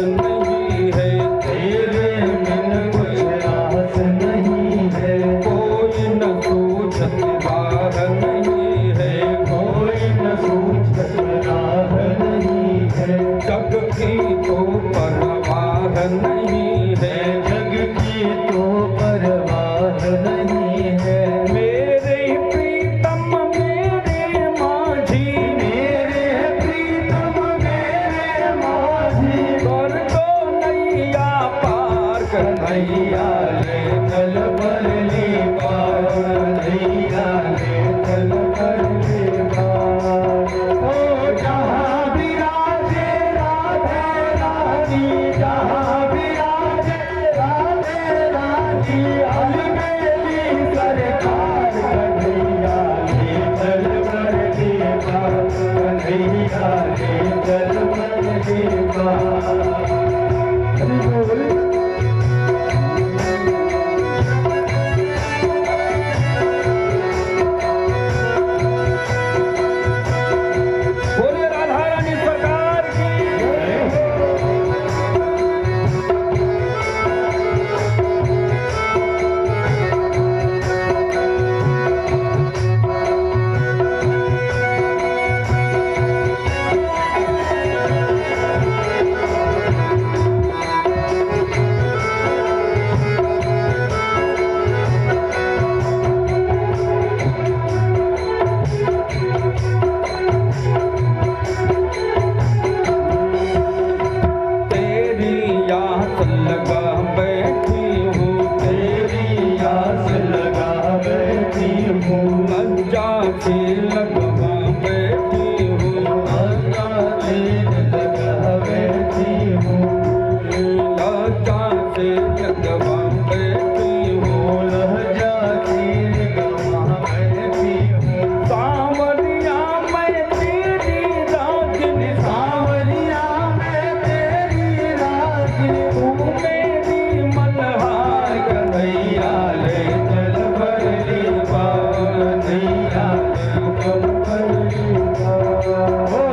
नहीं है, तेरे बिन कुछ आस नहीं है, कोई न सूझत राह नहीं है, कोई न सूझत राह नहीं है, जग की तो परवाह नहीं है, जग की तो परवाह नहीं है। मेरे प्रीतम मेरे माझी, मेरे प्रीतम मेरे माझी, कर दो नैया पार कन्हैया ले चल बरली पार, कन्हैया ले चल बरली पार। ओ जहाँ विराजे राधे रानी, जहाँ विराजे राधे रानी, अलबेली सरकार कन्हैया ले चल बरली पार, कन्हैया ले चल बरली पार। बोले राधा रानी सरकार की। तेरी आस लगा बैठी हूँ, तेरी आस लगा बैठी हूँ, लज्जा से लगवा बैठी हूँ, लज्जा से लगा बैठी हूँ, लज्जा से लगवा बैठी हूँ, लज्जा से लगवा बैठी हूँ। सांवरिया मैं तेरी रागिनी, सांवरिया मैं तेरी रागिनी, तू मेरी मल्हार कन्हैया ले चल बरली पार, कन्हैया ले चल बरली पार। ओ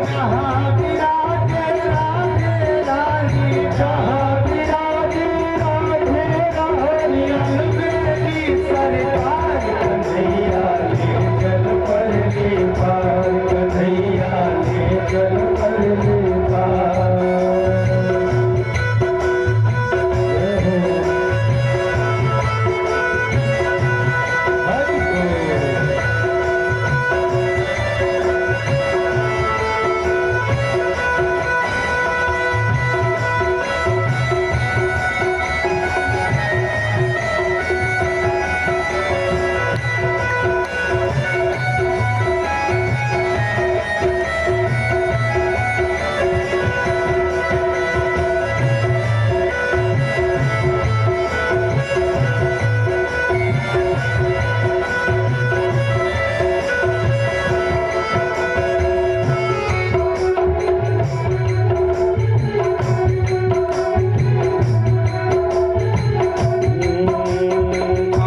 जहाँ विराजे राधे रानी, जहाँ विराजे राधे रानी, अलबेली सरकार कन्हैया ले चल बरली पार, कन्हैया ले चल बरली पार। हरि बोल।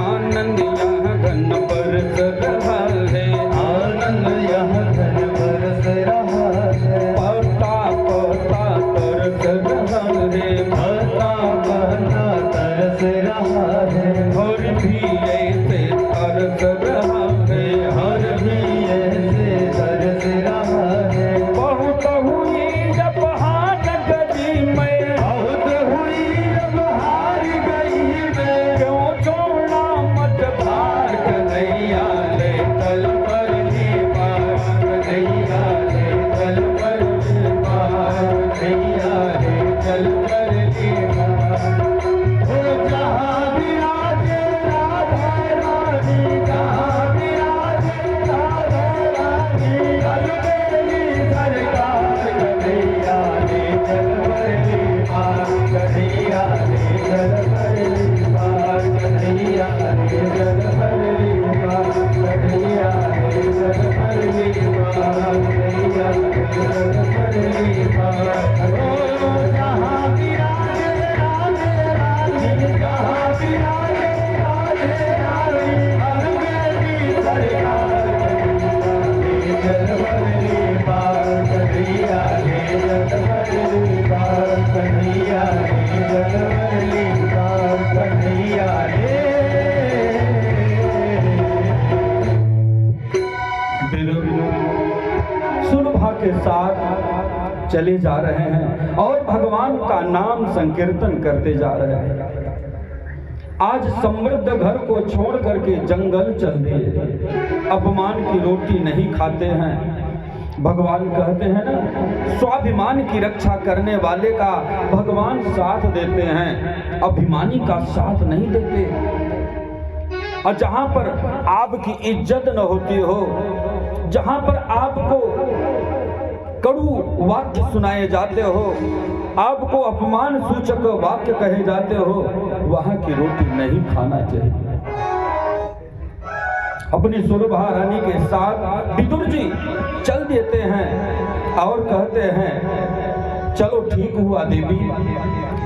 आनंद यहाँ घन बरस रहा है, आनंद यहाँ घन बरस रहा है, पता पता तरस रहा है, पता पता तरस रहा है, हर भी ऐसे तरस रहा है, हर भी ऐसे तरस रहा है। बहुत हुई जब हार गई मैं, बहुत हुई जब हार गई मैं, क्यों छोड़ा मत भार कन्हैया ले चल बरली पार, कन्हैया ले चल बरली पार, कन्हैया ले चल बरली पार। ओ जहाँ विराजे राधा रानी, जहाँ विराजे राधा रानी, अलबेली सरकार कन्हैया ले चल बरली पार, कन्हैया ले चल बरली पार, कन्हैया ले चल बरली पार, कन्हैया ले चल बरली पार, कन्हैया ले चल बरली पार। ओ जहाँ विराजे राधे रानी, जहाँ विराजे राधे रानी, अलबेली सरकार कन्हैया ले चल बरली पार, कन्हैया ले चल बरली पार। कन्हैया रे जलवर लीला कन्हैया रे। सुलभा के साथ चले जा रहे हैं और भगवान का नाम संकीर्तन करते जा रहे हैं। आज समृद्ध घर को छोड़ करके जंगल चल दिए, अपमान की रोटी नहीं खाते हैं। भगवान कहते हैं ना, स्वाभिमान की रक्षा करने वाले का भगवान साथ देते हैं, अभिमानी का साथ नहीं देते। और जहां पर आपकी इज्जत न होती हो, जहां पर आपको कड़ू वाक्य सुनाए जाते हो, आपको अपमान सूचक वाक्य कहे जाते हो, वहां की रोटी नहीं खाना चाहिए। अपनी सुलभा रानी के साथ विदुर जी चल देते हैं और कहते हैं, चलो ठीक हुआ देवी,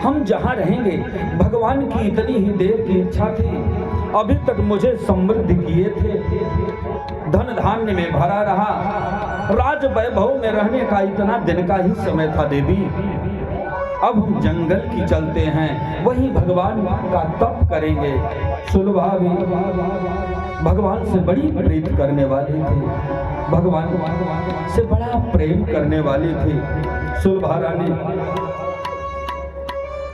हम जहां रहेंगे भगवान की इतनी ही देर की इच्छा थी, अभी तक मुझे समृद्ध किए थे, धन धान्य में भरा रहा, राज वैभव में रहने का इतना दिन का ही समय था देवी। अब हम जंगल की चलते हैं, वहीं भगवान का तप करेंगे। सुलभा भी भगवान से बड़ी प्रीत करने वाली थी, भगवान से बड़ा प्रेम करने वाली थी। सुलभा रानी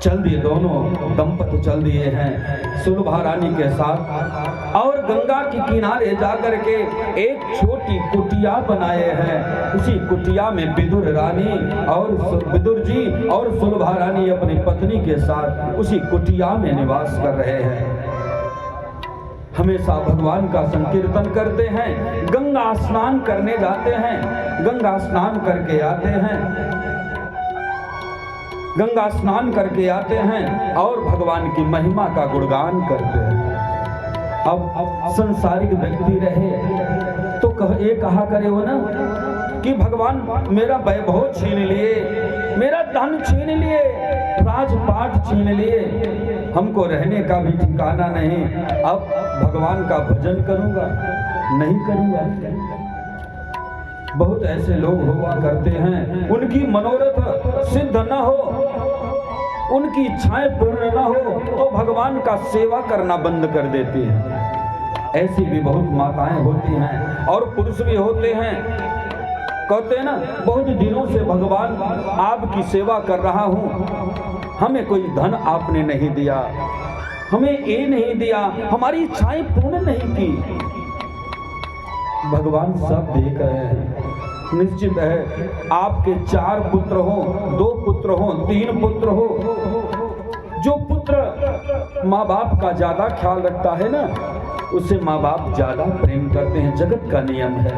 चल दिए, दोनों दंपति चल दिए हैं सुलभा रानी के साथ, और गंगा के किनारे जाकर के एक छोटी कुटिया बनाए हैं। उसी कुटिया में विदुर रानी और विदुर जी और सुलभा रानी अपनी पत्नी के साथ उसी कुटिया में निवास कर रहे हैं। हमेशा भगवान का संकीर्तन करते हैं, गंगा स्नान करने जाते हैं, गंगा स्नान करके आते हैं, गंगा स्नान करके आते हैं और भगवान की महिमा का गुणगान करते हैं। अब संसारिक व्यक्ति रहे तो ये कहा करे वो ना कि भगवान मेरा वैभव छीन लिए, मेरा धन छीन लिए, राजपाट छीन लिए, हमको रहने का भी ठिकाना नहीं, अब भगवान का भजन करूंगा नहीं करूंगा। बहुत ऐसे लोग हुआ करते हैं, उनकी मनोरथ सिद्ध न हो, उनकी इच्छाएं पूर्ण न हो तो भगवान का सेवा करना बंद कर देती हैं। ऐसी भी बहुत माताएं होती हैं और पुरुष भी होते हैं, कहते हैं ना, बहुत दिनों से भगवान आपकी सेवा कर रहा हूं, हमें कोई धन आपने नहीं दिया, हमें ये नहीं दिया, हमारी इच्छाएं पूर्ण नहीं की। भगवान सब देख रहे हैं। निश्चित है आपके 4 पुत्र हो, 2 पुत्र हो, 3 पुत्र हो, जो पुत्र माँ बाप का ज्यादा ख्याल रखता है ना, उसे माँ बाप ज्यादा प्रेम करते हैं, जगत का नियम है।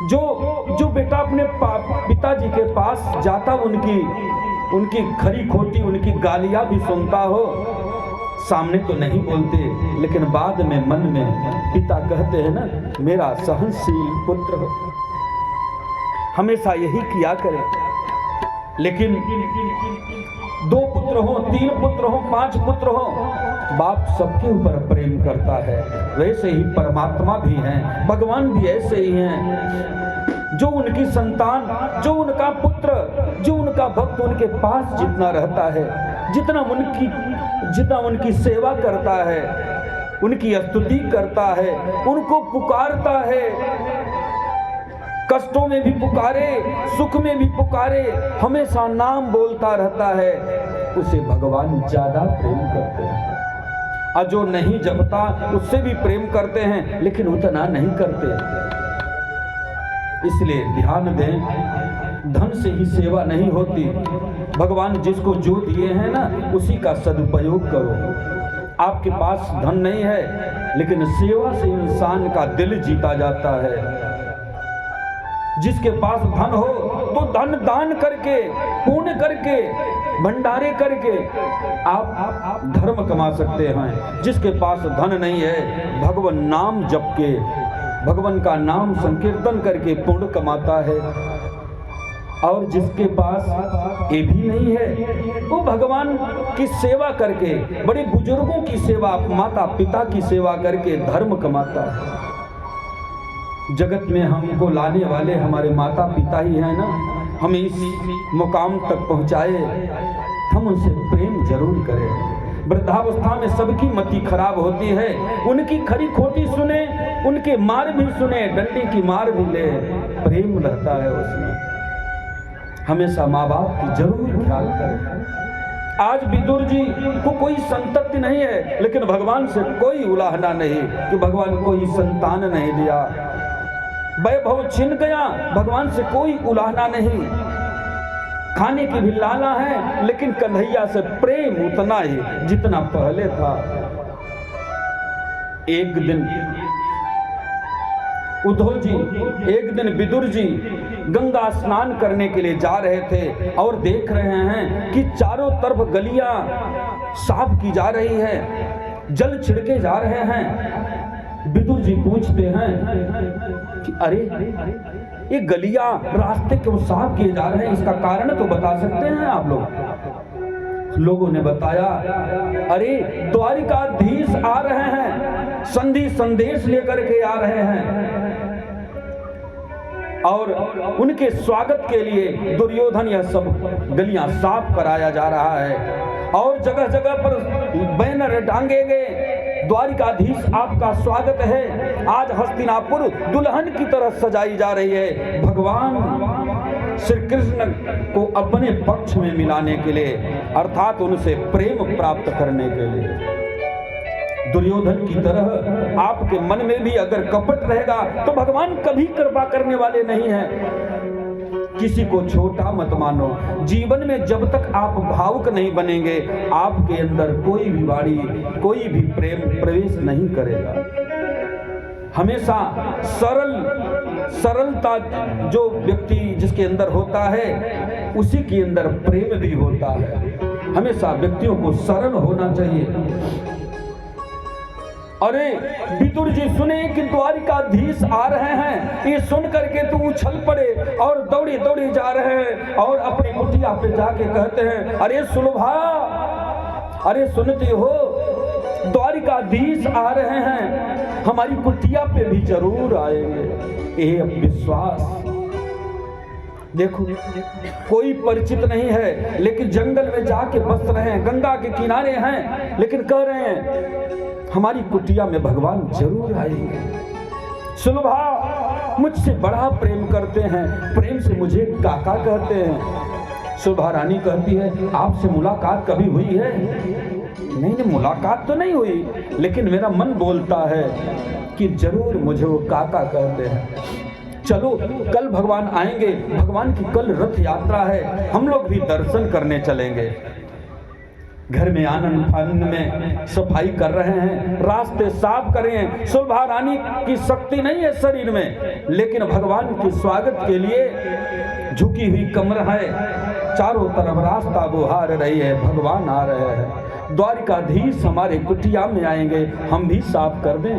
जो बेटा अपने पिताजी के पास जाता, उनकी खरी खोटी उनकी गालियां भी सुनता हो, सामने तो नहीं बोलते, लेकिन बाद में मन में पिता कहते हैं ना, मेरा सहनशील पुत्र हो, हमेशा यही किया करें। लेकिन 2 पुत्र हो, 3 पुत्र हो, 5 पुत्र हो, बाप सबके ऊपर प्रेम करता है। वैसे ही परमात्मा भी हैं, भगवान भी ऐसे ही हैं। जो उनकी संतान, जो उनका पुत्र, जो उनका भक्त उनके पास जितना रहता है, जितना उनकी सेवा करता है, उनकी स्तुति करता है, उनको पुकारता है, कष्टों में भी पुकारे, सुख में भी पुकारे, हमेशा नाम बोलता रहता है, उसे भगवान ज्यादा प्रेम करते हैं। और जो नहीं जपता उससे भी प्रेम करते हैं, लेकिन उतना नहीं करते। इसलिए ध्यान दें, धन से ही सेवा नहीं होती। भगवान जिसको जो दिए हैं ना, उसी का सदुपयोग करो। आपके पास धन नहीं है, लेकिन सेवा से इंसान का दिल जीता जाता है। जिसके पास धन हो तो धन दान करके, पुण्य करके, भंडारे करके आप धर्म कमा सकते हैं। जिसके पास धन नहीं है, भगवान नाम जप के, भगवान का नाम संकीर्तन करके पुण्य कमाता है। और जिसके पास ये भी नहीं है, वो भगवान की सेवा करके, बड़े बुजुर्गों की सेवा, माता पिता की सेवा करके धर्म कमाता है। जगत में हमको लाने वाले हमारे माता पिता ही हैं ना, हमें इस मुकाम तक पहुंचाए, हम उनसे प्रेम जरूर करें। वृद्धावस्था में सबकी मति खराब होती है, उनकी खरी खोटी सुने, उनके मार भी सुने, डंडे की मार भी ले, प्रेम रहता है उसमें। हमेशा माँ बाप की जरूर ख्याल करें। आज विदुर जी को कोई संतति नहीं है, लेकिन भगवान से कोई उलाहना नहीं कि भगवान कोई संतान नहीं दिया। वैभव छिन गया, भगवान से कोई उलाहना नहीं। खाने की भी लाला है, लेकिन कन्हैया से प्रेम उतना ही जितना पहले था। एक दिन उद्धव जी, एक दिन विदुर जी गंगा स्नान करने के लिए जा रहे थे और देख रहे हैं कि चारों तरफ गलियां साफ की जा रही है, जल छिड़के जा रहे हैं। विदुर जी पूछते हैं कि अरे ये गलियां रास्ते क्यों साफ किए जा रहे हैं, इसका कारण तो बता सकते हैं आप लोग? लोगों ने बताया, अरे द्वारिकाधीश आ रहे हैं, संधि संदेश लेकर के आ रहे हैं और उनके स्वागत के लिए दुर्योधन यह सब गलियां साफ कराया जा रहा है और जगह जगह पर बैनर टांगे गए, द्वारिकाधीश आपका स्वागत है। आज हस्तिनापुर दुल्हन की तरह सजाई जा रही है, भगवान श्री कृष्ण को अपने पक्ष में मिलाने के लिए, अर्थात उनसे प्रेम प्राप्त करने के लिए। दुर्योधन की तरह आपके मन में भी अगर कपट रहेगा तो भगवान कभी कृपा करने वाले नहीं हैं। किसी को छोटा मत मानो। जीवन में जब तक आप भावुक नहीं बनेंगे, आपके अंदर कोई भी वाणी, कोई भी प्रेम प्रवेश नहीं करेगा। हमेशा सरलता जो व्यक्ति जिसके अंदर होता है, उसी के अंदर प्रेम भी होता है। हमेशा व्यक्तियों को सरल होना चाहिए। अरे विदुर जी सुने कि द्वारिकाधीश आ रहे हैं, ये सुन करके तो उछल पड़े और दौड़े दौड़े जा रहे हैं और अपनी कुटिया पे जाके कहते हैं, अरे सुलभा, अरे सुनते हो द्वारिकाधीश आ रहे हैं, हमारी कुटिया पे भी जरूर आएंगे। ये विश्वास देखो, कोई परिचित नहीं है, लेकिन जंगल में जाके बस रहे हैं, गंगा के किनारे हैं, लेकिन कह रहे हैं हमारी कुटिया में भगवान जरूर आएंगे। सुलभा मुझसे बड़ा प्रेम करते हैं, प्रेम से मुझे काका कहते हैं। सुलभा रानी कहती है, आपसे मुलाकात कभी हुई है? नहीं, मुलाकात तो नहीं हुई, लेकिन मेरा मन बोलता है कि जरूर मुझे वो काका कहते हैं। चलो कल भगवान आएंगे, भगवान की कल रथ यात्रा है, हम लोग भी दर्शन करने चलेंगे। घर में आनंद फानंद में सफाई कर रहे हैं, रास्ते साफ करें। सुलभा रानी की शक्ति नहीं है शरीर में, लेकिन भगवान के स्वागत के लिए झुकी हुई कमर है, चारों तरफ रास्ता बुहार रही है, भगवान आ रहे हैं। द्वारिकाधीश हमारे कुटिया में आएंगे, हम भी साफ कर दें।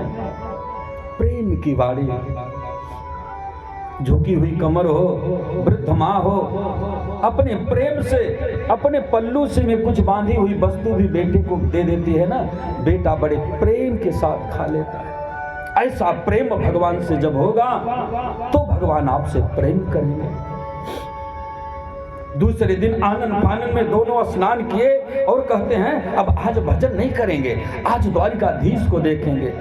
प्रेम की वाणी, झुकी हुई कमर हो, वृद्ध माँ हो, अपने प्रेम से, अपने पल्लू से में कुछ बांधी हुई वस्तु भी बेटे को दे देती है ना, बेटा बड़े प्रेम के साथ खा लेता है। ऐसा प्रेम भगवान से जब होगा तो भगवान आपसे प्रेम करेंगे। दूसरे दिन आनंद फानंद में दोनों स्नान किए और कहते हैं अब आज भजन नहीं करेंगे, आज द्वारिकाधीश को देखेंगे।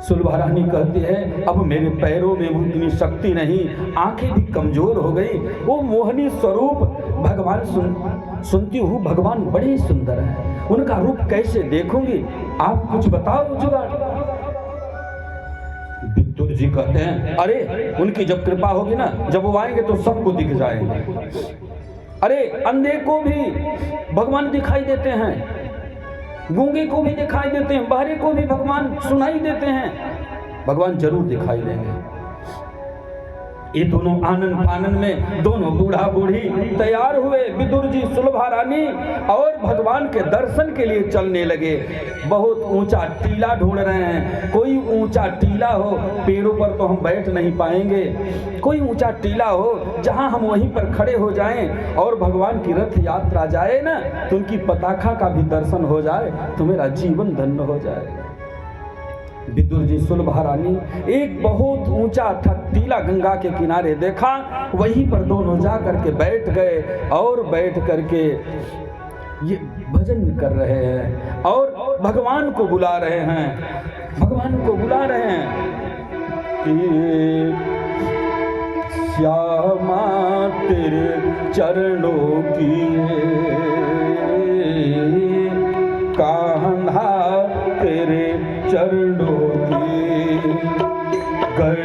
सुलभा रानी कहती है, अब मेरे पैरों में उतनी शक्ति नहीं, आंखें भी कमजोर हो गई। वो मोहनी स्वरूप भगवान सुनती हूँ, भगवान बड़े सुंदर है, उनका रूप कैसे देखूंगी, आप कुछ बताओ जुगाड़। विदुर जी कहते हैं, अरे उनकी जब कृपा होगी ना, जब वो आएंगे तो सबको दिख जाएंगे। अरे अंधे को भी भगवान दिखाई देते हैं, गूंगे को भी दिखाई देते हैं, बहरे को भी भगवान सुनाई देते हैं, भगवान जरूर दिखाई देंगे। ये दोनों आनंद फानंद में दोनों बूढ़ा बूढ़ी तैयार हुए, विदुर जी, सुलभा रानी, और भगवान के दर्शन के लिए चलने लगे। बहुत ऊंचा टीला ढूंढ रहे हैं, कोई ऊंचा टीला हो, पेड़ों पर तो हम बैठ नहीं पाएंगे, कोई ऊंचा टीला हो जहां हम वहीं पर खड़े हो जाएं और भगवान की रथ यात्रा जाए ना, तो उनकी पताका का भी दर्शन हो जाए तो मेरा जीवन धन्य हो जाए। विदुर जी सुलभा रानी एक बहुत ऊंचा टीला गंगा के किनारे देखा, वहीं पर दोनों जा करके बैठ गए और बैठ करके ये भजन कर रहे हैं और भगवान को बुला रहे हैं, भगवान को बुला रहे हैं कि श्यामा तेरे चरणों की कान्हा तेरे चरणों की कर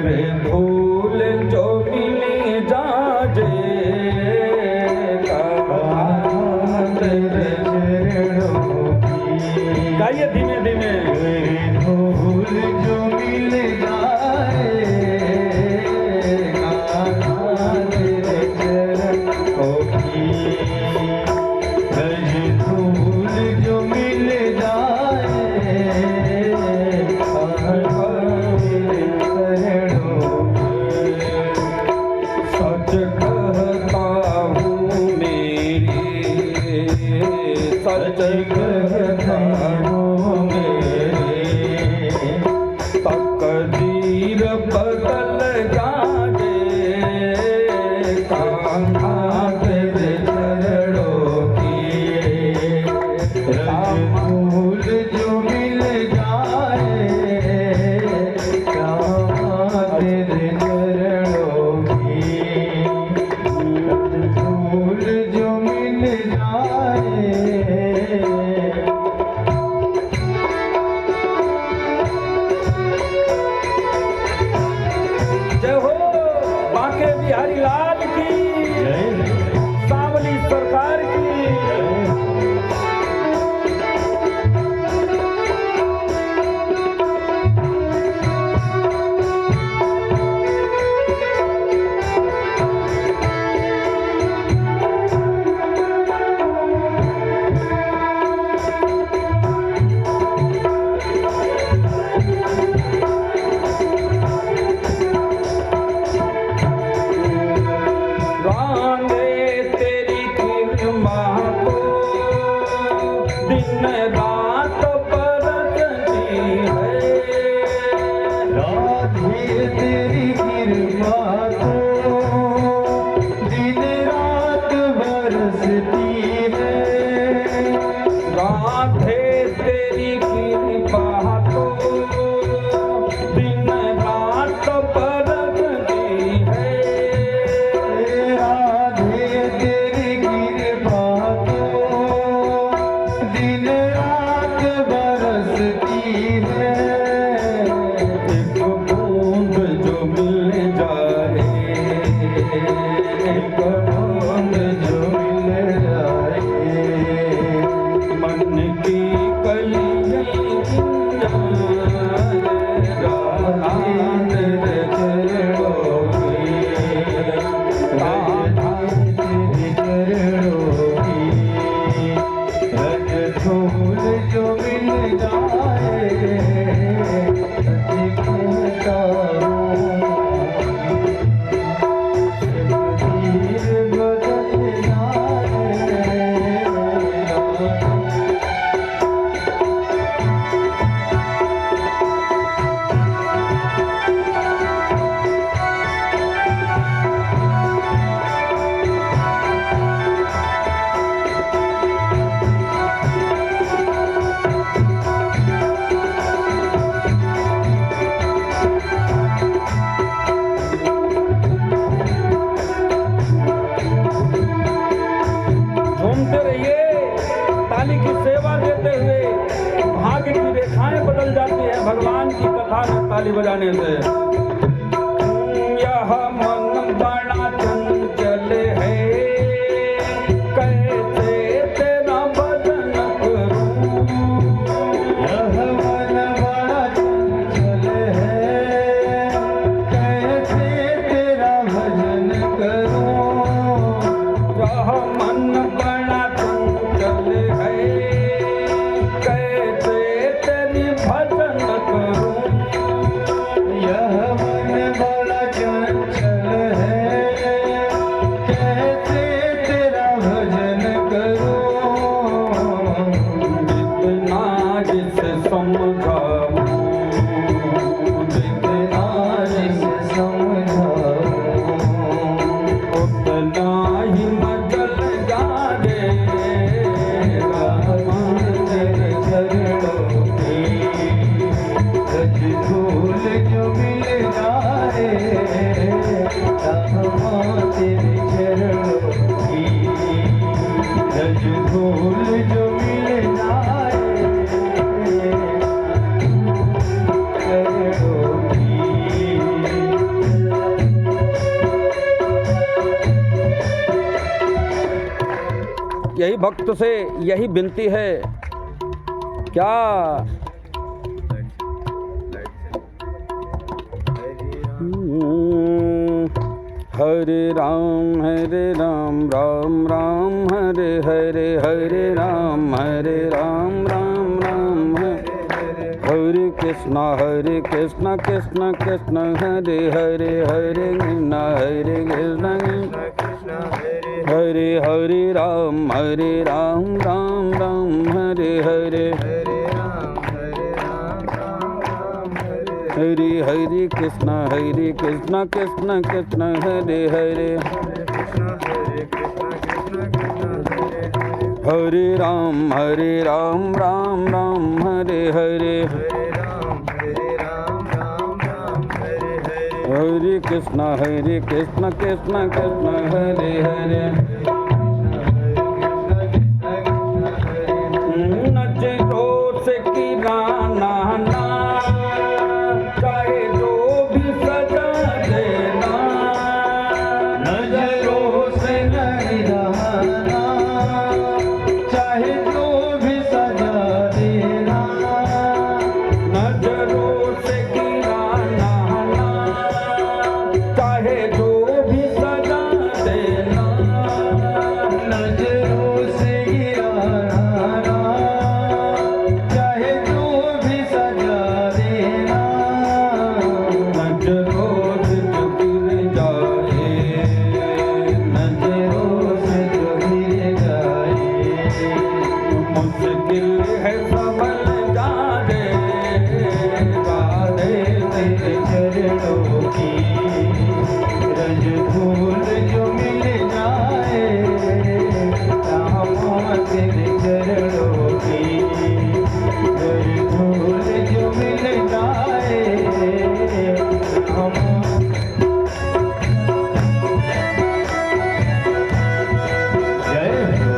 धूल जो मिली जाजे तेरे चरणों की। गाइए धीमे धीमे। धूल जो मिल जाए तेरे चरणों की, धूल जो मिल सच कहता हूँ मेरे तकदीर बदल जाए कान्हा तेरे चरणों की। धूल जो मिल जाए कान्हा तेरे चरणों की, धूल जो मिल जाए। जय हो बांके बिहारी लाल की, सांवली सरकार की। दिन रात बरसती है राधे तेरी कृपा तो दिन रात बरसती है, राधे तेरी कृपा तो दिन रात बरसती है, राधे तेरी कृपा दिन रात बरसती है। एक बूंद जो मिल जाए, एक बूंद जो मिल जाए मन की कलियां तेरे चरणों की, तेरे चरणों की। धूल जो मिल जाए कहता हूँ तकदीर बदल जाए। घूमते रहिए, ताली की सेवा देते हुए भाग्य की रेखाएं बदल जाती है भगवान की कथा में ताली बजाने से। यह मन बड़ा चंचल है कैसे तेरा भजन करूं, यह मन बड़ा चंचल है कैसे तेरा भजन करूं, यह मन बड़ा चंचल है कैसे तेरी भजन करूं, यह मन बड़ा चंचल है कैसे तेरा भजन करूं, जितना जिसे समझाऊं धूल जो मिल जाए यही भक्त से यही विनती है। क्या हरे राम राम राम हरे हरे, हरे राम राम राम हरे हरे कृष्णा कृष्ण कृष्ण हरे हरे, हरे कृष्ण हरे हरे राम राम राम हरे हरे, हरे हरे कृष्ण कृष्ण कृष्ण हरे हरे, हरे राम राम राम हरे हरे, हरे कृष्ण कृष्ण कृष्ण हरे हरे। नचे रोस की राना चाहे जो भी सजा देना, नजरों से नहीं रहना चाहे जो भी सजा देना, नजरों से गिराना चाहे जो भी सजा देना, नजरों से गिराना चाहे जो भी सजा देना, नजरों से जो गिर जाए, नजरों से जो गिर जाए मुश्किल है संभल जाए, राधे तेरे चरणों की रज धूल जो मिल जाए, रामा तेरे चरणों की रज धूल जो मिल जाए, रामा जय हो।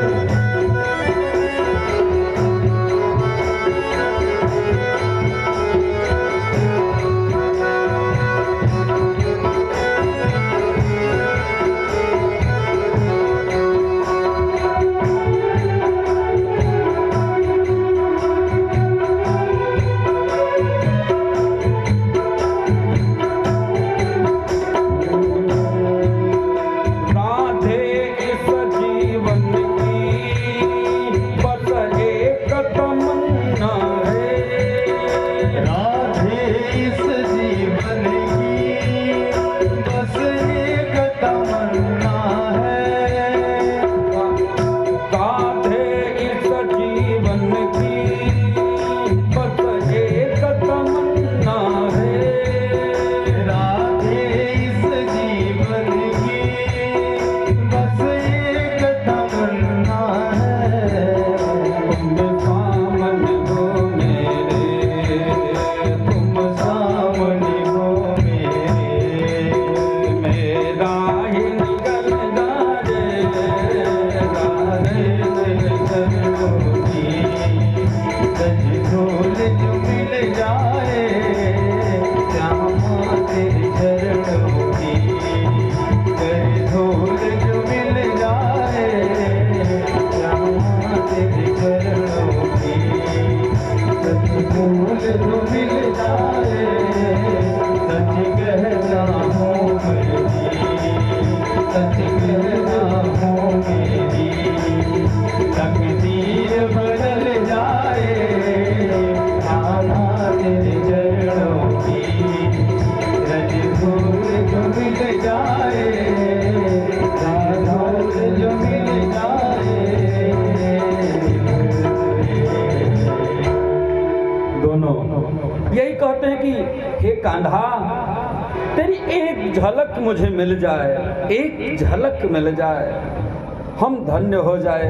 राधे इस जीवन की बस एक तमन्ना है, राधे इस जीवन की बस एक तमन्ना है, राधे इस जीवन की बस एक तमन्ना है, राधे इस जीवन की बस एक तमन्ना है, तुम सामने हो मेरे, तुम सामने हो मेरे, मेरा ही निकल जाए, राधे तेरे चरणों की रज धूल जो मिल जाए, श्यामा तेरे चरणों की रज धूल जो मिल जाए, श्यामा तेरे चरणों की रज धूल जो मिल जाए, सच कहता हूँ मेरी, सच कहता हूँ मेरी, तकदीर बदल जाए, आना तेरे चरणों की रज धूल जो मिल जाए, धूल जो मिल जाए। दोनों यही कहते हैं कि हे कान्हा, तेरी एक झलक मुझे मिल जाए, एक झलक मिल जाए, हम धन्य हो जाए।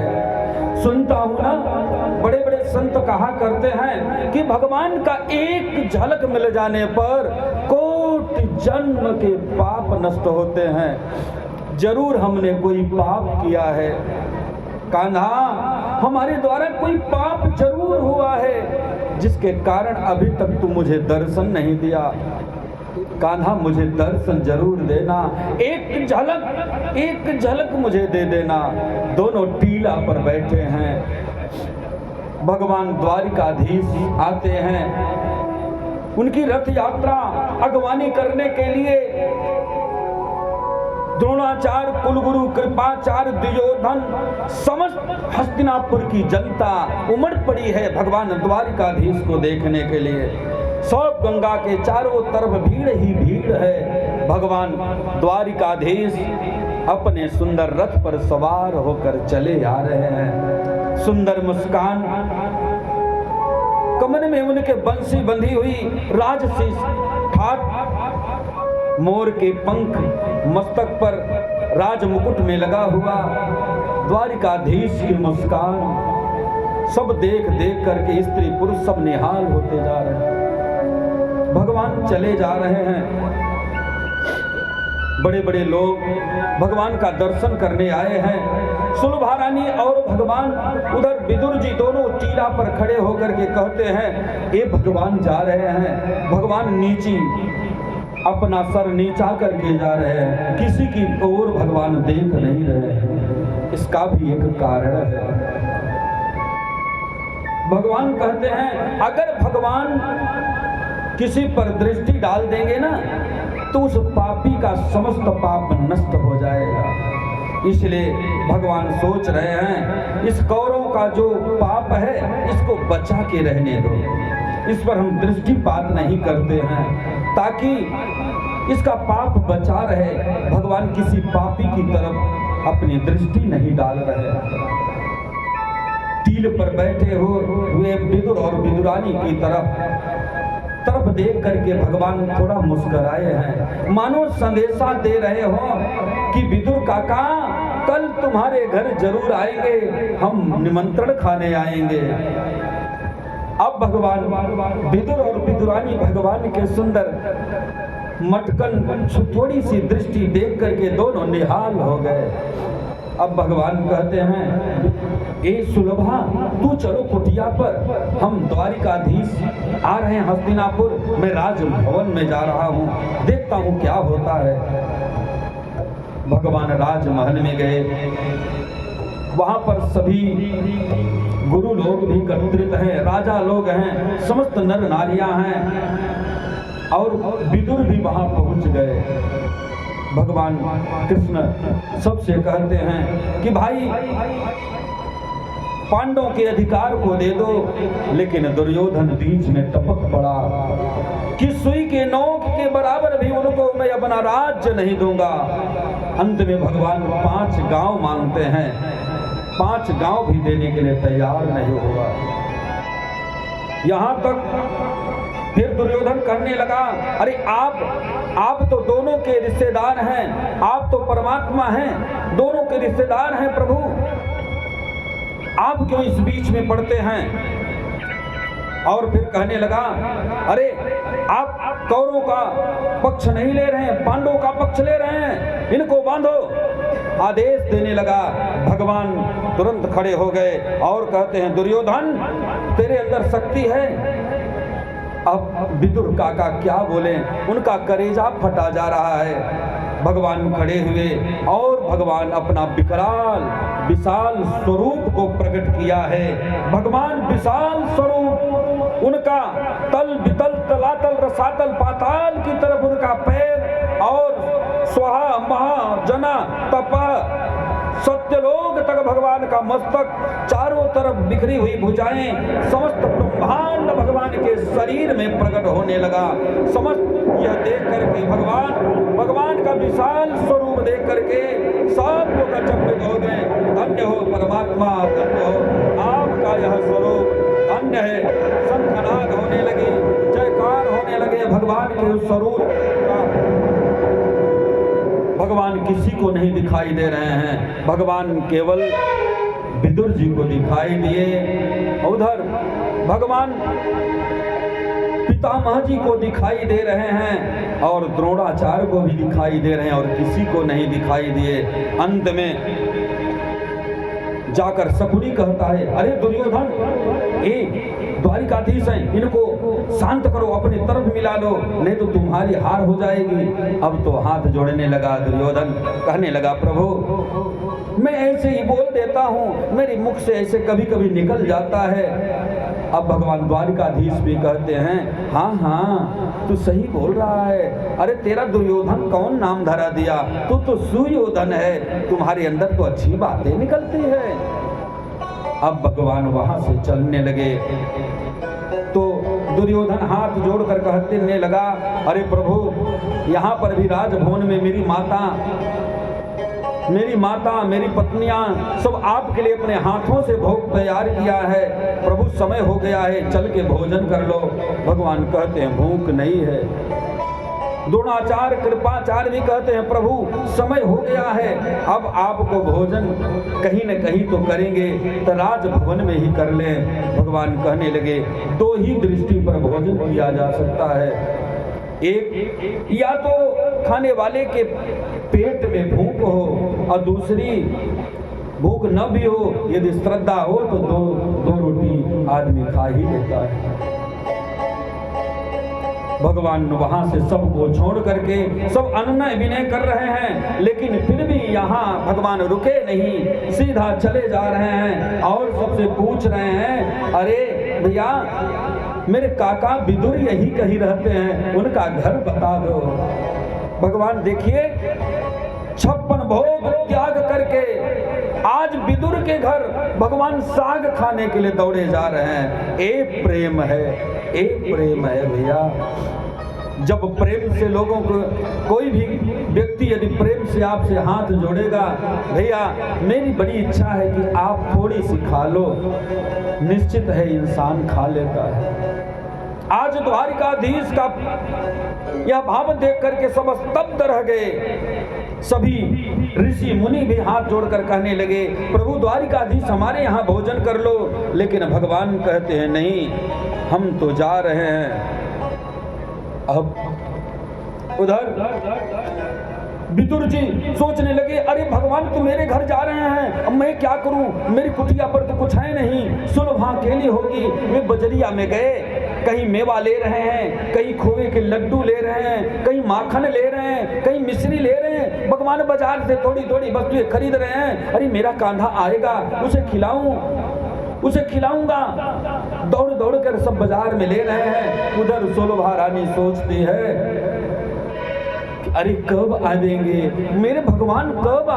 सुनता हूँ ना, बड़े बड़े संत कहा करते हैं कि भगवान का एक झलक मिल जाने पर कोटि जन्म के पाप नष्ट होते हैं। जरूर हमने कोई पाप किया है, कान्हा, हमारे द्वारा कोई पाप जरूर हुआ है जिसके कारण अभी तक तू मुझे दर्शन नहीं दिया। कान्हा, मुझे दर्शन जरूर देना, एक झलक मुझे दे देना। दोनों टीला पर बैठे हैं। भगवान द्वारिकाधीश आते हैं। उनकी रथ यात्रा अगवानी करने के लिए द्रोणाचार्य, कुलगुरु कृपाचार्य, दुर्योधन, समस्त हस्तिनापुर की जनता उमड़ पड़ी है भगवान द्वारिकाधीश को देखने के लिए। सब गंगा के चारों तरफ भीड़ ही भीड़ है। भगवान द्वारिकाधीश अपने सुंदर रथ पर सवार होकर चले आ रहे हैं। सुंदर मुस्कान, कमर में उनके बंसी बंधी हुई, राजशीष ठाट, मोर के पंख मस्तक पर राज मुकुट में लगा हुआ द्वारिकाधीश की मुस्कान, सब देख देख करके स्त्री पुरुष सब निहाल होते जा रहे हैं। भगवान चले जा रहे हैं। बड़े बड़े लोग भगवान का दर्शन करने आए हैं। सुलभा रानी और भगवान उधर विदुर जी दोनों टीला पर खड़े होकर के कहते हैं, ये भगवान जा रहे हैं। भगवान नीची अपना सर नीचा करके जा रहे हैं, किसी की ओर भगवान देख नहीं रहे। इसका भी एक कारण है। भगवान कहते हैं, अगर भगवान किसी पर दृष्टि डाल देंगे ना तो उस पापी का समस्त पाप नष्ट हो जाएगा। इसलिए भगवान सोच रहे हैं, इस कौरव का जो पाप है इसको बचा के रहने दो, इस पर हम दृष्टिपात नहीं करते हैं ताकि इसका पाप बचा रहे। भगवान किसी पापी की तरफ अपनी दृष्टि नहीं डाल रहे। टील पर बैठे हुए विदुर और विदुरानी की तरफ देख करके भगवान थोड़ा मुस्कुराए हैं, मानो संदेशा दे रहे हो कि विदुर काका, कल तुम्हारे घर जरूर आएंगे, हम निमंत्रण खाने आएंगे। अब भगवान विदुर और विदुरानी भगवान के सुंदर मटकन थोड़ी सी दृष्टि देख करके दोनों निहाल हो गए। अब भगवान कहते हैं, ए सुलभा, तू चलो कुटिया पर, हम द्वारिकाधीश आ रहे हैं हस्तिनापुर, मैं राजभवन में जा रहा हूँ, देखता हूँ क्या होता है। भगवान राजमहल में गए। वहां पर सभी गुरु लोग भी एकत्रित हैं, राजा लोग हैं, समस्त नर नारियां हैं और विदुर भी वहां पहुंच गए। भगवान कृष्ण सबसे कहते हैं कि भाई पांडवों के अधिकार को दे दो, लेकिन दुर्योधन बीच में टपक पड़ा कि सुई के नोक के बराबर भी उनको मैं अपना राज्य नहीं दूंगा। अंत में भगवान 5 गांव मांगते हैं, 5 गांव भी देने के लिए तैयार नहीं हुआ। यहां तक फिर दुर्योधन कहने लगा, अरे आप तो दोनों के रिश्तेदार हैं, आप तो परमात्मा हैं, दोनों के रिश्तेदार हैं प्रभु, आप क्यों इस बीच में पड़ते हैं? और फिर कहने लगा, अरे आप कौरवों का पक्ष नहीं ले रहे हैं, पांडवों का पक्ष ले रहे हैं, इनको बांधो। आदेश देने लगा। भगवान तुरंत खड़े हो गए और कहते हैं, दुर्योधन, तेरे अंदर शक्ति है। अब विदुर काका क्या बोले, उनका कलेजा फटा जा रहा है। भगवान खड़े हुए और भगवान अपना विकराल विशाल स्वरूप को प्रकट किया है। भगवान विशाल स्वरूप, उनका तल वितल तलातल रसातल पाताल की तरफ उनका पैर और स्वाहा महा जना तपः सत्यलोक तक भगवान का मस्तक, चारों तरफ बिखरी हुई भुजाएं, समस्त ब्रह्मांड भगवान के शरीर में प्रकट होने लगा। समस्त यह देख करके भगवान का विशाल स्वरूप देख करके सब लोग अचंभित हो गए। धन्य हो परमात्मा, धन्य हो आपका यह स्वरूप, धन्य है। शंखनाद होने लगी, जयकार होने लगे भगवान के उस स्वरूप का। भगवान किसी को नहीं दिखाई दे रहे हैं, भगवान केवल विदुर जी को दिखाई दिए। उधर भगवान पितामह जी को दिखाई दे रहे हैं और द्रोणाचार्य को भी दिखाई दे रहे हैं और किसी को नहीं दिखाई दिए। अंत में जाकर शकुनी कहता है, अरे दुर्योधन, द्वारिकाधीश हैं, इनको शांत करो, अपनी तरफ मिला लो, नहीं तो तुम्हारी हार हो जाएगी। अब तो हाथ जोड़ने लगा दुर्योधन, कहने लगा, प्रभु मैं ऐसे ही बोल देता हूँ, मेरे मुख से ऐसे कभी कभी निकल जाता है। अब भगवान द्वारिकाधीश भी कहते हैं, हाँ हाँ तू सही बोल रहा है, अरे तेरा दुर्योधन कौन नाम धरा दिया, तू तो सुयोधन है, तुम्हारे अंदर तो अच्छी बातें निकलती है। अब भगवान वहां से चलने लगे तो दुर्योधन हाथ जोड़कर कहने लगा, अरे प्रभु यहाँ पर भी राजभवन में मेरी माता मेरी पत्नियां सब आपके लिए अपने हाथों से भोग तैयार किया है, प्रभु समय हो गया है, चल के भोजन कर लो। भगवान कहते हैं भूख नहीं है। द्रोणाचार्य कृपाचार्य भी कहते हैं, प्रभु समय हो गया है, अब आपको भोजन कहीं न कहीं तो करेंगे, तो राजभवन में ही कर लें। भगवान कहने लगे, दो ही दृष्टि पर भोजन किया जा सकता है, एक या तो खाने वाले के पेट में भूख हो और दूसरी भूख न भी हो, यदि श्रद्धा हो तो दो रोटी आदमी खा ही लेता है। भगवान वहां से सबको छोड़ करके सब अनुनय विनय कर रहे हैं, लेकिन फिर भी यहाँ भगवान रुके नहीं, सीधा चले जा रहे हैं और सबसे पूछ रहे हैं, अरे भैया मेरे काका विदुर यही कहीं रहते हैं, उनका घर बता दो। भगवान देखिए 56 भोग त्याग करके आज विदुर के घर भगवान साग खाने के लिए दौड़े जा रहे हैं। एक प्रेम है भैया। जब प्रेम से लोगों को कोई भी व्यक्ति यदि प्रेम से आपसे हाथ जोड़ेगा, भैया मेरी बड़ी इच्छा है कि आप थोड़ी सी खा लो, निश्चित है इंसान खा लेता है। आज द्वारिकाधीश का यह भाव देख करके सब स्तब्ध रह गए। सभी ऋषि मुनि भी हाथ जोड़कर कहने लगे, प्रभु द्वारिकाधीश हमारे यहाँ भोजन कर लो। लेकिन भगवान कहते हैं, नहीं, हम तो जा रहे हैं। अब उधर विदुर जी सोचने लगे, अरे भगवान तो मेरे घर जा रहे हैं, अब मैं क्या करूं, मेरी कुटिया पर तो कुछ है नहीं, सुलभा अकेली होगी। वे बजरिया में गए, कहीं मेवा ले रहे हैं, कहीं खोए के लड्डू ले रहे हैं, कहीं माखन ले रहे हैं, कहीं मिश्री ले रहे हैं। भगवान बाजार से थोड़ी थोड़ी वस्तुएं खरीद रहे हैं। अरे मेरा कांधा आएगा, उसे खिलाऊंगा। दौड़ दौड़ कर सब बाजार में ले रहे हैं। उधर सुलभा रानी सोचती है, अरे कब आएंगे मेरे भगवान, कब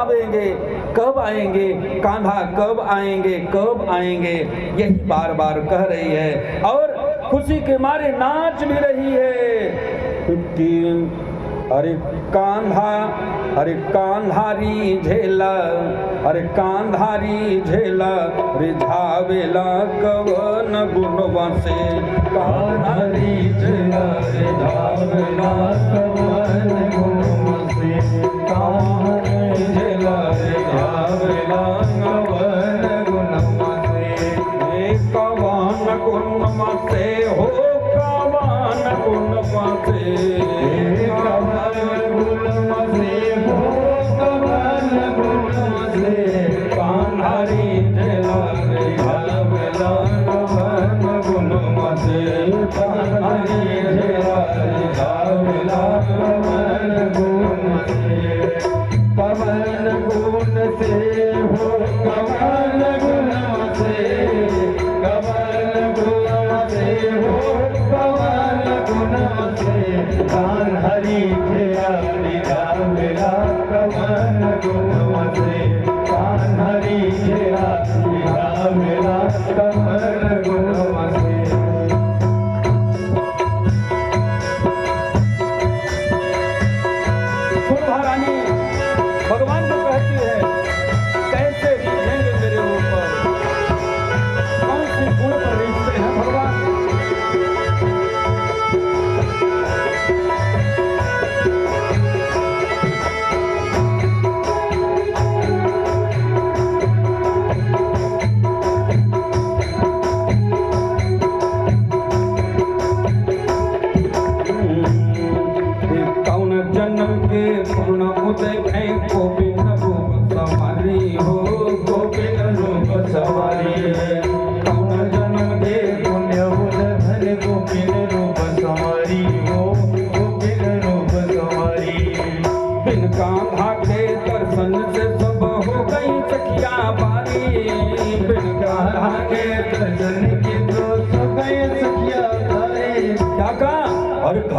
आएंगे, कान्हा कब आएंगे, यही बार बार कह रही है और खुशी के मारे नाच भी रही है। अरे कांधारी झेला, रिझावेला कवन गुणवा से, कांधारी झेला रिझावेला कवन गुणवा से, कांधारी झेला रिझावेला कवन गुणवा से, कवन गुणवा से हो, कवन गुणवा से,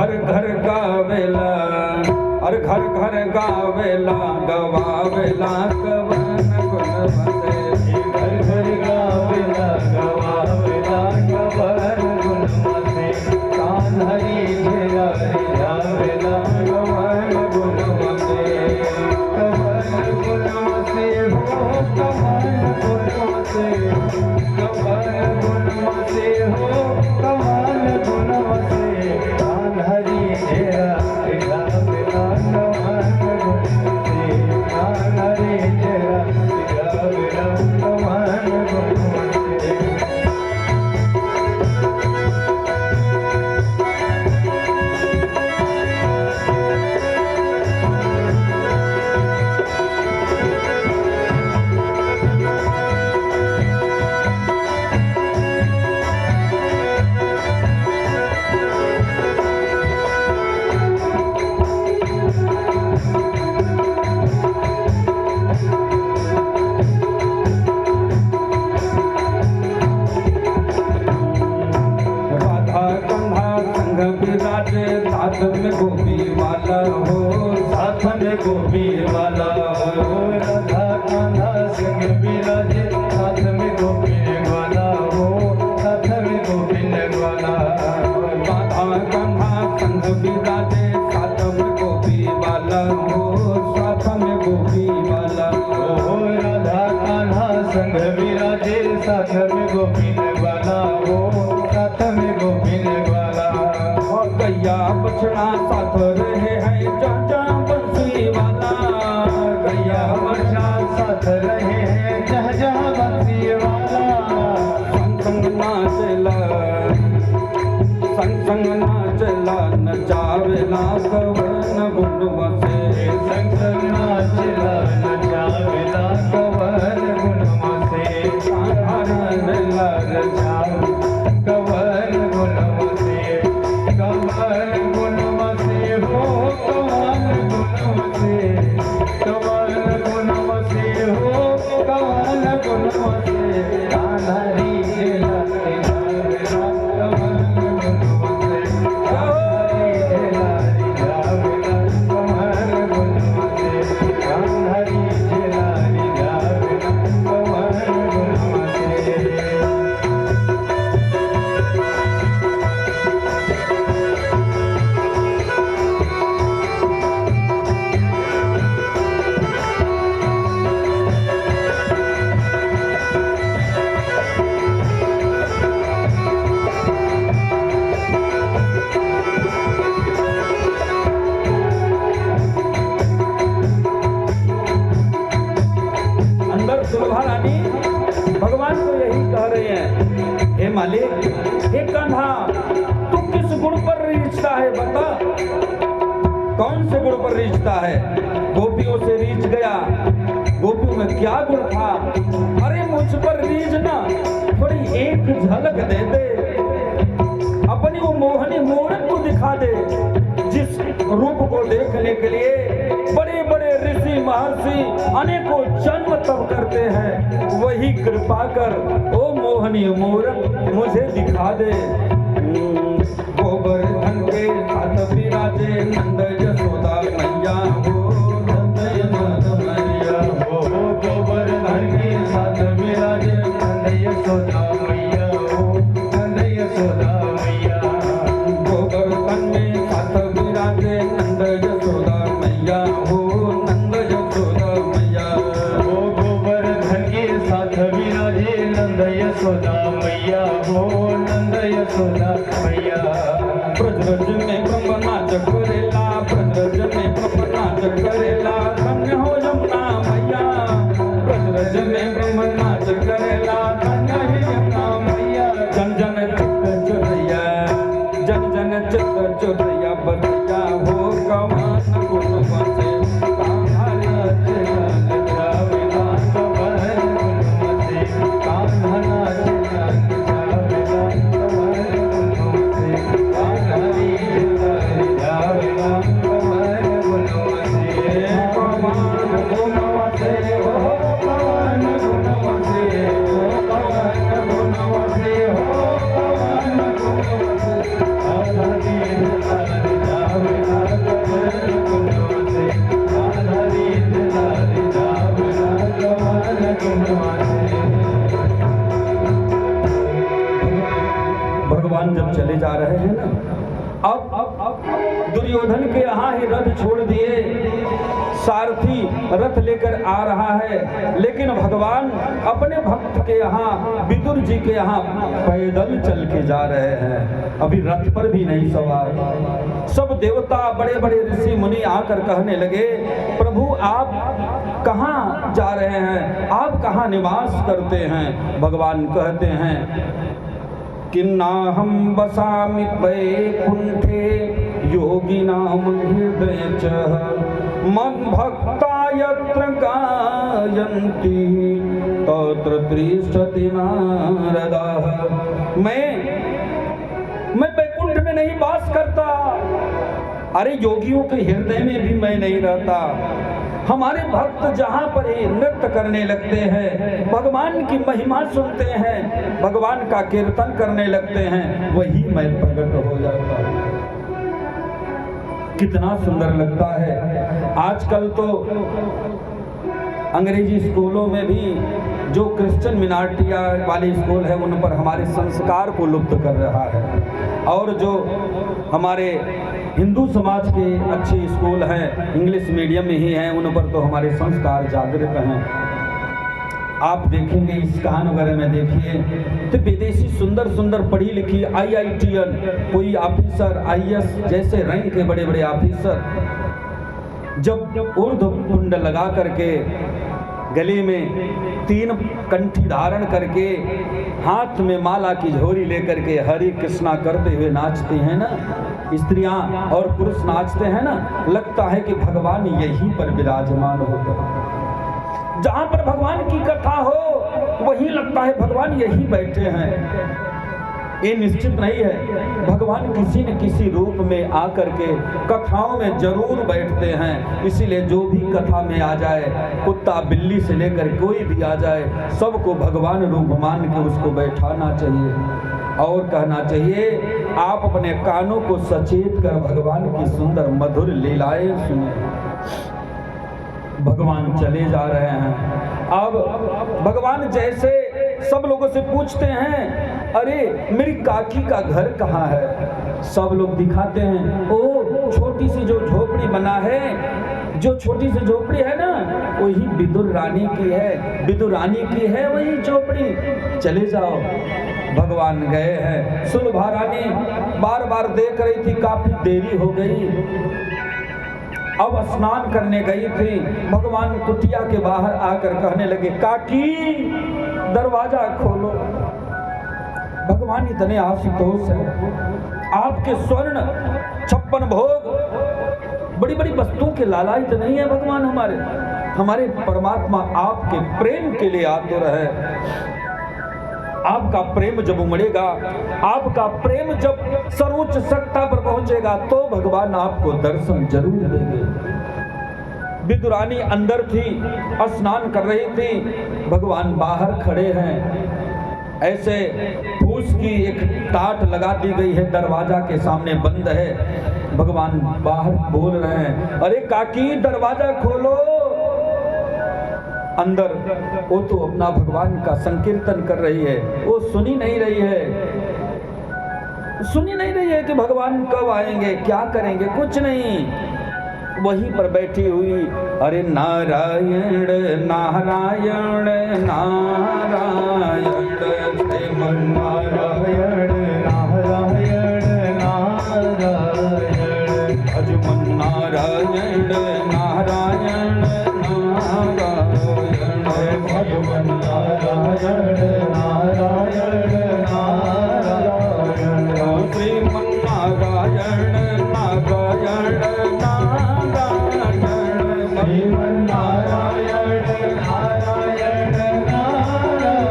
घर घर गावेला, और घर घर गावेला, गवावेला कवन गुण बसे। घर घर गावेला गवावेला कवन गुण बसे। कान्हरी झेला रिझावेला कवन गुण बसे। कवन गुण बसे हो कवन गुण बसे। कवन गुण बसे हो कवन गुण बसे। कान्हरी झेला रिझावेला कवन गुण बसे। कान्हरी झेला रिझावेला कवन गुण बसे। राधा कंधा संग विराजे, साथ में गोपी वाला हो, साथ में गोपी वाला हो। राधा कान्हा संग विराजे, साथ में गोपी वाला हो। साथ में गोपी वाला। राधा कंधा संग विराजे, साथ में गोपी वाला हो, साथ में गोपी वाला हो। ओ राधा कान्हा संग विराजे, साथ में गोपी वाला हो। साथ में गोपी वाला। और गैया बछड़ा साथ रहे हैं, चाचा बंसी वाला। गैया बच्चा साथ रहे हैं, जहाँ जहाँ बंसी वाला। संग संग नाचला, संग संग नाचला, नचावेला कवन गुण बसे। संग संग नाचला नचावेला कवन गुण बसे। कान्हा रचावे कवन गुण बसे। कवन गुण बसे हो कवन गुण बसे। कवन गुण बसे हो कवन गुण बसे। कान्हरी झेला रिझावेला कवन गुण बसे। कान्हरी झेला रिझावेला कवन गुण बसे। कान्हरी झेला रिझावेला कवन गुण बसे। अंदर सुलभा रानी भगवान को यही कह रहे हैं, हे मालिक, हे कान्हा, तू किस गुण पर रीझता है बता। कौन से गुण पर रीझता है? गोपियों से रीझ गया, गोपियों में क्या गुण था? अरे मुझ पर रीझना, थोड़ी एक झलक दे दे, अपनी वो मोहनी मूरत को दिखा दे, जिस रूप को देखने के लिए बड़े बड़े ऋषि महर्षि अनेकों जन्म तप करते हैं। वही कृपा कर ओ मोहनी मूरत मुझे दिखा दे। गोवर्धन के साथ विराजे, नंद यशोदा मैया हो, नंद यशोदा मैया हो। गोवर्धन के साथ विराजे, नंद यशोदा मैया हो। नंद यशोदा मैया। गोवर्धन में साथ विराजे, नंद यशोदा मैया हो, नंद यशोदा मैया। हो गोवर्धन के साथ विराजे, नंद यशोदा मैया हो। नंद यशोदा मैया। ब्रज में ब्रह्म नाच करेला, ब्रज में ब्रह्म नाच करेला, धन्य हो यमुना मैया। ब्रज में ब्रह्म नाच करेला, धन्य है यमुना मैया। जन जन चित्त चुरैया, जन जन चित्त चुरैया, बतिया हो कवन गुण बसे। कान्हा झेला रिझावेला कवन गुण बसे। कान्हा झेला रिझावेला कवन गुण बसे। कान्हरी तुम माने। भगवान जब चले जा रहे हैं ना, अब दुर्योधन के यहाँ ही रथ छोड़ दिए, सारथी रथ लेकर आ रहा है, लेकिन भगवान अपने भक्त के यहाँ, विदुर जी के यहाँ पैदल चल के जा रहे हैं, अभी रथ पर भी नहीं सवार। सब देवता, बड़े बड़े ऋषि मुनि आकर कहने लगे, प्रभु आप कहाँ जा रहे हैं, आप कहाँ निवास करते हैं? भगवान कहते हैं, किन्नाहं वसामि वैकुंठे योगिनां हृदये च मद्भक्ता यत्र गायन्ति तत्र तिष्ठति नारदः। मैं वैकुंठ में नहीं वास करता, अरे योगियों के हृदय में भी मैं नहीं रहता। हमारे भक्त जहाँ पर ही नृत्य करने लगते हैं, भगवान की महिमा सुनते हैं, भगवान का कीर्तन करने लगते हैं, वही मैं प्रकट हो जाता हूँ। कितना सुंदर लगता है। आजकल तो अंग्रेजी स्कूलों में भी जो क्रिश्चियन मिनार्टिया वाले स्कूल है, उन पर हमारे संस्कार को लुप्त कर रहा है, और जो हमारे हिंदू समाज के अच्छे स्कूल हैं, इंग्लिश मीडियम में ही हैं, उन पर तो हमारे संस्कार जागृत हैं। आप देखेंगे इस्कान वगैरह में देखिए तो विदेशी सुंदर सुंदर पढ़ी लिखी IITN कोई ऑफिसर, IAS जैसे रैंक के बड़े बड़े ऑफिसर जब ऊर्ध्व कुंड लगा करके, गले में 3 कंठी धारण करके, हाथ में माला की झोरी लेकर के हरे कृष्णा करते हुए नाचते हैं ना, स्त्रियां और पुरुष नाचते हैं ना, लगता है कि भगवान यहीं पर विराजमान होते। जहां पर भगवान की कथा हो वहीं लगता है भगवान यहीं बैठे हैं। ये निश्चित नहीं है, भगवान किसी न किसी रूप में आकर के कथाओं में जरूर बैठते हैं। इसीलिए जो भी कथा में आ जाए, कुत्ता बिल्ली से लेकर कोई भी आ जाए, सबको भगवान रूप मान के उसको बैठाना चाहिए और कहना चाहिए, आप अपने कानों को सचेत कर भगवान की सुंदर मधुर लीलाएं सुने। भगवान चले जा रहे हैं। अब भगवान जैसे सब लोगों से पूछते हैं, अरे मेरी काकी का घर कहाँ है? सब लोग दिखाते हैं, ओ छोटी सी जो झोपड़ी बना है, जो छोटी सी झोपड़ी है ना, वही विदुर रानी की है, विदुर रानी की है वही झोपड़ी, चले जाओ। भगवान गए हैं। सुलभा रानी बार बार देख रही थी, काफी देरी हो गई, अब स्नान करने गई थी। भगवान कुटिया के बाहर आकर कहने लगे, काकी दरवाजा खोलो। भगवान इतने आशुतोष हैं, आपके स्वर्ण 56 भोग, बड़ी बड़ी वस्तुओं के लालायित नहीं है भगवान हमारे परमात्मा आपके प्रेम के लिए आतुर है। आपका प्रेम जब उमड़ेगा, आपका प्रेम जब सर्वोच्च सत्ता पर पहुंचेगा, तो भगवान आपको दर्शन जरूर देंगे। विदुरानी अंदर थी, स्नान कर रही थी, भगवान बाहर खड़े हैं। ऐसे फूस की एक टाट लगा दी गई है, दरवाजा के सामने बंद है। भगवान बाहर बोल रहे हैं, अरे काकी दरवाजा खोलो। अंदर वो तो अपना भगवान का संकीर्तन कर रही है, वो सुनी नहीं रही है कि भगवान कब आएंगे, क्या करेंगे, कुछ नहीं। वहीं पर बैठी हुई, अरे नारायण नारायण नारायण श्रीमन नारायण नारायण नारायण भजमन नारायण नारायण भगवान नारायण नारायण नारायण श्रीमन नारायण नारायण नारायण श्रीमन नारायण नारायण नारायण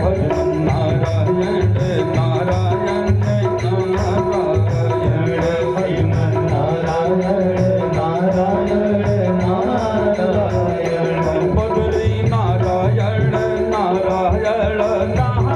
भगवान नारायण नारायण नारायण श्रीमन नारायण नारायण नारायण बदरी नारायण नारायण नारायण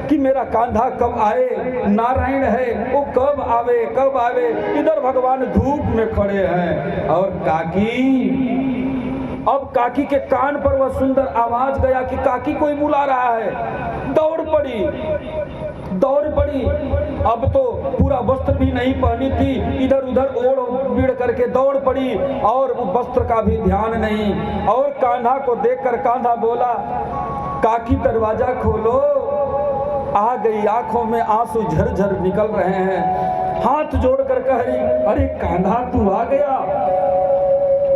कि मेरा कांधा कब आए, नारायण है वो कब आवे कब आवे। इधर भगवान धूप में खड़े हैं और अब काकी के कान पर वह सुंदर आवाज गया कि काकी कोई बुला रहा है। दौड़ पड़ी। अब तो पूरा वस्त्र भी नहीं पहनी थी, इधर उधर ओढ़ बीड़ करके दौड़ पड़ी और वस्त्र का भी ध्यान नहीं। और कान्हा को देखकर कान्हा बोला, काकी दरवाजा खोलो। आ गई, आंखों में आंसू झरझर निकल रहे हैं। हाथ जोड़कर कह रही, अरे कान्हा तू आ गया।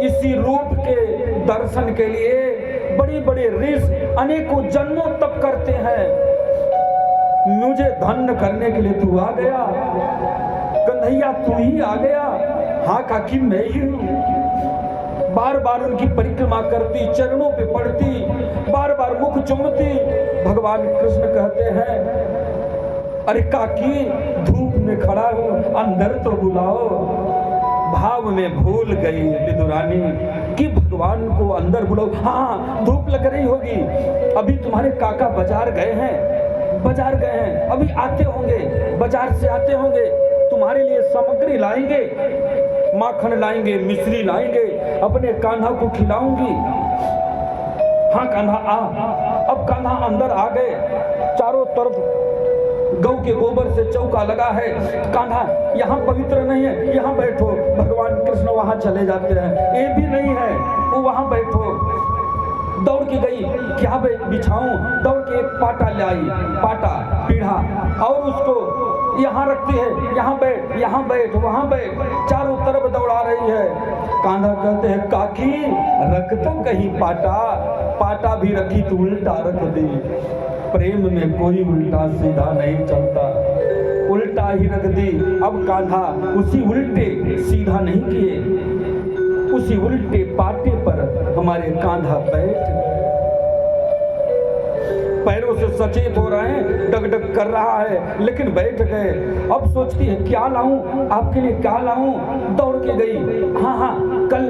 इसी रूप के दर्शन के लिए बड़ी बड़ी ऋषि अनेकों जन्मों तप करते हैं। मुझे धन्य करने के लिए तू आ गया। कन्हैया तू ही आ गया। हाँ काकी मैं ही हूँ। बार बार उनकी परिक्रमा करती, चरणों पे पड़ती, बार बार मुख चुमती। भगवान कृष्ण कहते हैं, अरे काकी धूप में खड़ा हूँ, अंदर तो बुलाओ। भाव में भूल गई विदुरानी कि भगवान को अंदर बुलाओ। हाँ धूप लग रही होगी, अभी तुम्हारे काका बाजार गए हैं, अभी आते होंगे, बाजार से आते होंगे, तुम्हारे लिए सामग्री लाएंगे, माखन लाएंगे, मिश्री लाएंगे, अपने कान्हा को खिलाऊंगी। हाँ कान्हा आ। अब कान्हा अंदर आ गए। चारों तरफ गौ के गोबर से चौका लगा है। कान्हा यहाँ पवित्र नहीं है, यहाँ बैठो। भगवान कृष्ण वहां चले जाते हैं, ये भी नहीं है, वो वहां बैठो। दौड़ के गई, क्या बिछाऊं? दौड़ के एक पाटा ले आई, पाटा पीढ़ा, और उसको यहाँ रखती है, यहाँ बैठ वहाँ बैठ, चारों तरफ दौड़ा रही है। कान्हा कहते हैं, काकी रख तो कहीं पाटा भी रखी तो उल्टा रख दी। प्रेम में कोई उल्टा सीधा नहीं चलता, उल्टा ही रख दी। अब कान्हा उसी उल्टे सीधा नहीं किए, उसी उल्टे पाटे पर हमारे कान्हा बैठ गए। पैरों से सचेत हो रहे हैं, डगडग कर रहा है, लेकिन बैठ गए। अब सोचती है क्या लाऊं आपके लिए, क्या लाऊं? दौड़ के गई। हाँ कल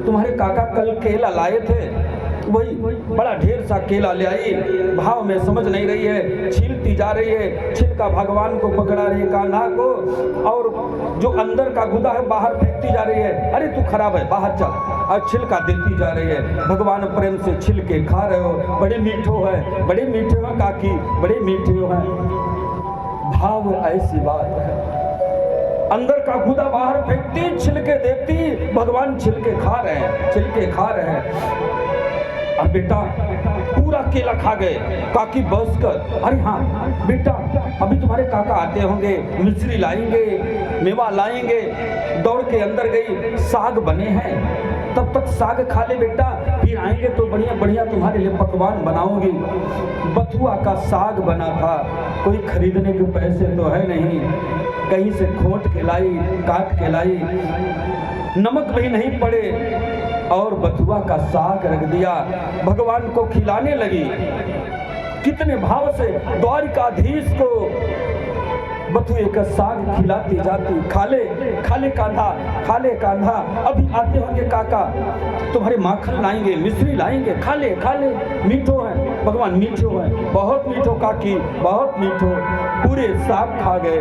तुम्हारे काका कल केला लाए थे, वही बड़ा ढेर सा केला ले आई। भाव में समझ नहीं रही है, छीलती जा रही है, छिलका भगवान को पकड़ा रही है, कान्हा को, और जो अंदर का गुदा है बाहर फेंकती जा रही है। अरे तू खराब है, बाहर चल, और छिलका देती जा रही है। भगवान प्रेम से छिलके खा रहे हो, बड़े मीठो है, बड़े मीठे हो काकी, बड़े मीठे हो हैं। भाव ऐसी बात है, अंदर का गुदा बाहर फेंकती, छिलके देती, भगवान छिलके खा रहे हैं। अब बेटा पूरा केला खा गए। काकी बस कर, अरे हाँ बेटा अभी तुम्हारे काका आते होंगे, मिश्री लाएंगे, मेवा लाएंगे। दौड़ के अंदर गई, साग बने हैं, तब तक साग खा ले बेटा, फिर आएंगे तो बढ़िया बढ़िया तुम्हारे लिए पकवान बनाऊंगी। बथुआ का साग बना था, कोई खरीदने के पैसे तो है नहीं, कहीं से खोट के लाई, काट के लाई, नमक भी नहीं पड़े, और बथुआ का साग रख दिया, भगवान को खिलाने लगी। कितने भाव से द्वारिकाधीश को बथुए का साग खिलाती जाती। खा ले कान्हा, अभी आते होंगे काका, तुम्हारे माखन लाएंगे, मिश्री लाएंगे, खा ले, मीठो है भगवान, मीठो है, बहुत मीठो काकी, बहुत मीठो। पूरे साग खा गए।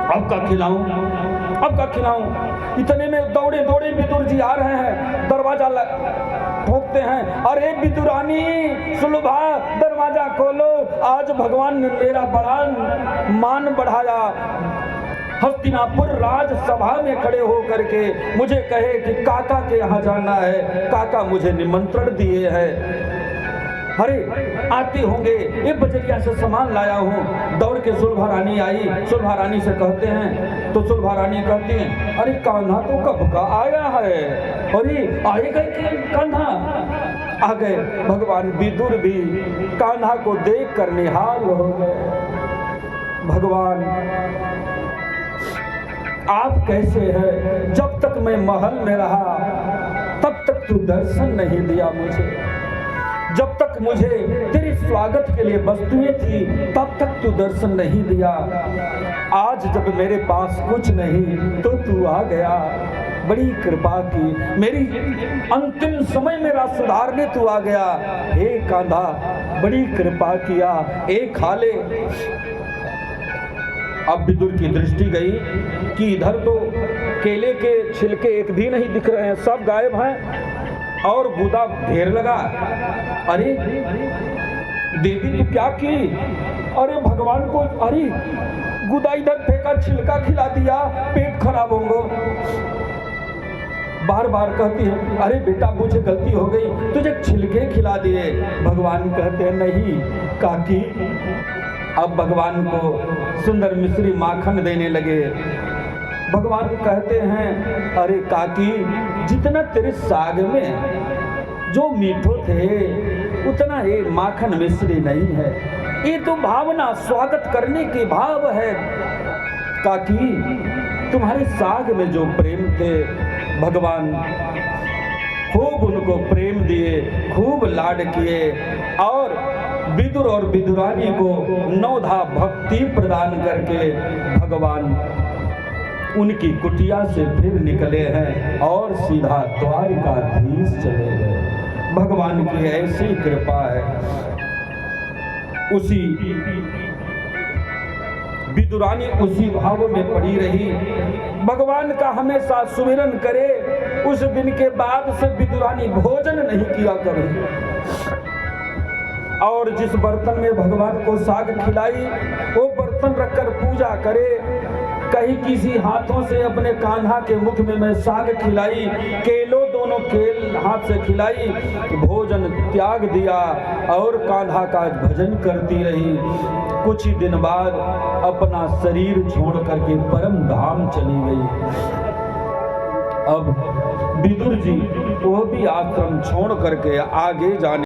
अब का खिलाऊं? इतने में दौड़े विदुर जी आ रहे हैं, दरवाजा ठोकते हैं। अरे विदुरानी सुलभा, दरवाजा खोलो, आज भगवान ने मेरा बड़ा मान बढ़ाया। हस्तिनापुर राजसभा में खड़े हो करके मुझे कहे कि काका के यहाँ जाना है, काका मुझे निमंत्रण दिए हैं। अरे आते होंगे, ये बजरिया से सामान लाया हूँ। दौड़ के सुलभा रानी आई, सुलभा रानी से कहते हैं, तो सुलभा रानी कहती हैं, अरे कान्हा तो कब का आया है, अरे आएगा कि कान्हा आ गए। भगवान विदुर भी कान्हा को देख कर निहाल हो गए। भगवान आप कैसे हैं? जब तक मैं महल में रहा तब तक तू दर्शन नहीं दिया मुझे, जब तक मुझे तेरे स्वागत के लिए वस्तुएं थी तब तक तू दर्शन नहीं दिया। आज जब मेरे पास कुछ नहीं तो तू आ गया। बड़ी कृपा की, मेरी अंतिम समय मेरा सुधारने तू आ गया। हे कान्हा, बड़ी कृपा किया, एक खा ले। अब विदुर की दृष्टि गई कि इधर तो केले के छिलके एक भी नहीं दिख रहे हैं, सब गायब हैं और गुदा ढेर लगा। अरे देवी तू क्या की? अरे भगवान को, अरे गुदा इधर फेंका, छिलका खिला दिया, पेट खराब होगा। बार बार कहती है, अरे बेटा मुझे गलती हो गई, तुझे छिलके खिला दिए। भगवान कहते हैं नहीं काकी। अब भगवान को सुंदर मिश्री माखन देने लगे। भगवान कहते हैं, अरे काकी जितना तेरे साग में जो मीठो थे उतना ये माखन मिश्री नहीं है, ये तो भावना स्वागत करने की भाव है। काकी तुम्हारे साग में जो प्रेम थे भगवान खूब उनको प्रेम दिए, खूब लाड किए और विदुर और विदुरानी को नौधा भक्ति प्रदान करके भगवान उनकी कुटिया से फिर निकले हैं और सीधा द्वारिकाधीश चले गए। भगवान की ऐसी कृपा है। उसी विदुरानी उसी भाव में पड़ी रही, भगवान का हमेशा सुमिरन करे। उस दिन के बाद से विदुरानी भोजन नहीं किया करे और जिस बर्तन में भगवान को साग खिलाई वो बर्तन रखकर पूजा करे। कहीं किसी हाथों से अपने कान्हा के मुख में मैं साग खिलाई, केलो दोनों केल हाथ से खिलाई, भोजन त्याग दिया और कान्हा का भजन करती रही। कुछ ही दिन बाद अपना शरीर छोड़ करके परम धाम चली गई। अब विदुर जी वो भी आश्रम छोड़ करके आगे जाने